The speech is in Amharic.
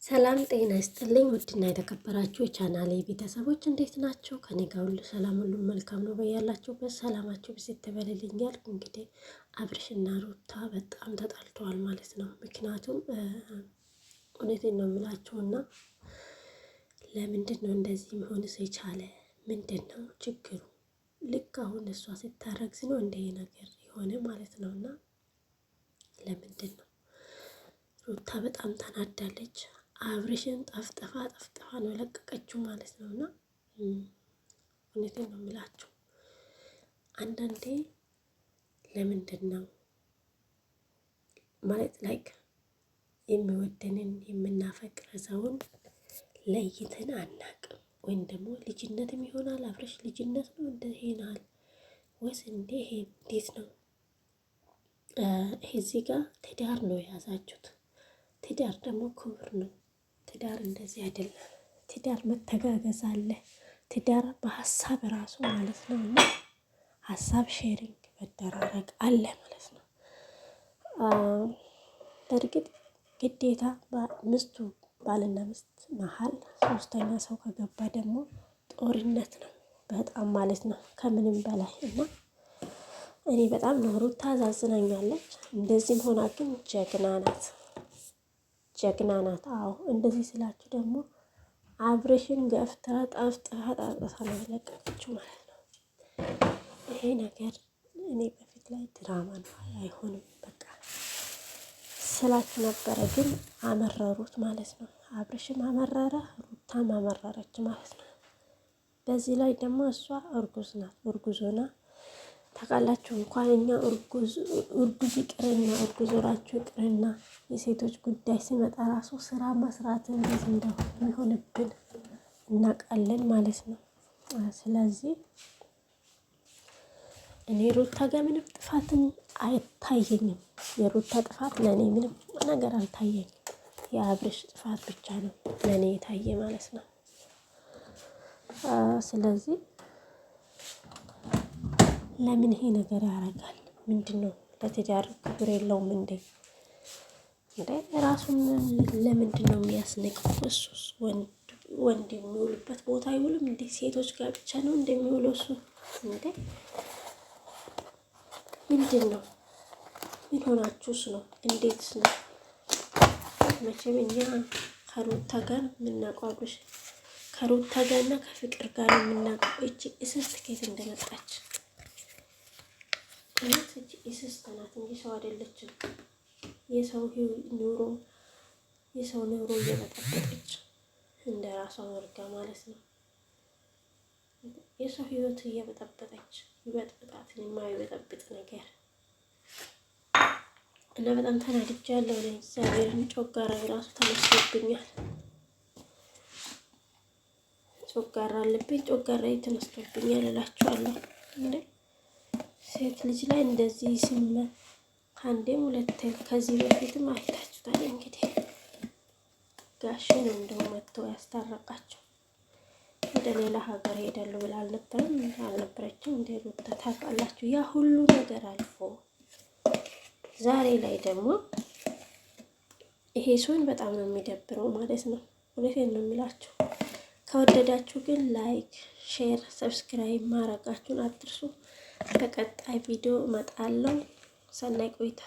ሰላም ጤና ይስጥልኝ። ውድና የተከበራችሁ የቻናሌ ቤተሰቦች እንዴት ናቸው? ከኔ ጋር ሁሉ ሰላም፣ ሁሉ መልካም ነው። በያላችሁበት ሰላማችሁ ብዝት ይበልልኛል። እንግዲህ አብርሽና ሩታ በጣም ተጣልተዋል ማለት ነው። ምክንያቱም እውነቴን ነው የምላችሁና ለምንድን ነው እንደዚህ መሆንስ የቻለ? ምንድን ነው ችግሩ? ልክ አሁን እሷ ስታረግዝ ነው እንደ ነገር የሆነ ማለት ነው። እና ለምንድን ነው ሩታ በጣም ተናዳለች። አብርሽን ጠፍጥፋ ነው ለቀቀችው ማለት ነው። እና እውነቴን ነው የምላችሁ አንዳንዴ ለምንድን ነው ማለት ላይክ የሚወደንን የምናፈቅር ሰውን ለይተን አናቅም? ወይም ደግሞ ልጅነትም ይሆናል። አብርሽ ልጅነት ነው እንደ ይሄናል ወይስ እንዴት ነው? ይሄ እዚህ ጋር ትዳር ነው የያዛችሁት። ትዳር ደግሞ ክቡር ነው። ትዳር እንደዚህ አይደለም። ትዳር መተጋገዝ አለ። ትዳር በሀሳብ ራሱ ማለት ነው። እና ሀሳብ ሼሪንግ መደራረግ አለ ማለት ነው። በእርግጥ ግዴታ ምስቱ ባልና ምስት መሀል ሶስተኛ ሰው ከገባ ደግሞ ጦርነት ነው በጣም ማለት ነው ከምንም በላይ። እና እኔ በጣም ነው ሩታ ታዛዝናኛለች። እንደዚህም ሆና ግን ጀግና ናት። ጀግና ናት። አዎ እንደዚህ ስላችሁ ደግሞ አብርሽን ገፍታ ጠፍጥፋ ነው የለቀቀችው ማለት ነው። ይሄ ነገር እኔ በፊት ላይ ድራማ ነው አይሆንም በቃ ስላችሁ ነበረ፣ ግን አመረሩት ማለት ነው። አብርሽም አመረረ፣ ሩታም አመረረች ማለት ነው። በዚህ ላይ ደግሞ እሷ እርጉዝ ናት። እርጉዝ ሆና ታውቃላችሁ። እንኳን እኛ እርጉዝ ይቅርና እርጉዝ ወራችሁ ይቅርና የሴቶች ጉዳይ ሲመጣ ራሱ ስራ መስራት እንዴት እንደሚሆንብን እናውቃለን ማለት ነው። ስለዚህ እኔ ሩታ ጋር ምንም ጥፋትም አይታየኝም። የሩታ ጥፋት ለእኔ ምንም ነገር አልታየኝም። የአብርሽ ጥፋት ብቻ ነው ለእኔ የታየ ማለት ነው። ስለዚህ ለምን ይሄ ነገር ያደርጋል? ምንድን ነው? ለትዳር ክብር የለውም እንዴ? ራሱን ለምንድን ነው የሚያስንቀው? እሱስ ወንድ የሚውልበት ቦታ አይውልም እንዴ? ሴቶች ጋር ብቻ ነው እንደሚውለው እሱ እንዴ? ምንድን ነው? ምን ሆናችሁስ ነው? እንዴትስ ነው? መቼም እኛ ከሩታ ጋር የምናውቀው ከሩታ ጋር እና ከፍቅር ጋር የምናውቀው እቺ እስስት ከየት እንደመጣች እውነት እቺ እስስት ናት እንጂ ሰው አይደለችም። የሰው ኑሮ እየበጠበጠች እንደ ራሷ ወርጋ ማለት ነው። የሰው ህይወት እየበጠበጠች ይበጥብጣት የማይበጠብጥ ነገር እና በጣም ተናድጃለሁ። እኔ እግዚአብሔርን ጮጋራ ራሱ ተነስቶብኛል። ጮጋራ አለብኝ፣ ጮጋራ ተነስቶብኛል እላችኋለሁ። እንዴ ሴት ልጅ ላይ እንደዚህ ሲመ አንዴም ሁለቴ ከዚህ በፊትም አይታችሁታል። እንግዲህ ጋሼ ነው እንደው መጥቶ ያስታረቃቸው። ወደ ሌላ ሀገር ሄዳሉ ብላ አልነበረችም እንደ ሩታ ታውቃላችሁ። ያ ሁሉ ነገር አልፎ ዛሬ ላይ ደግሞ ይሄ ሲሆን በጣም ነው የሚደብረው ማለት ነው። እውነቴን ነው የሚላችሁ። ከወደዳችሁ ግን ላይክ፣ ሼር፣ ሰብስክራይብ ማድረጋችሁን አትርሱ። በቀጣይ ቪዲዮ እመጣለሁ። ሰናይ ቆይታ።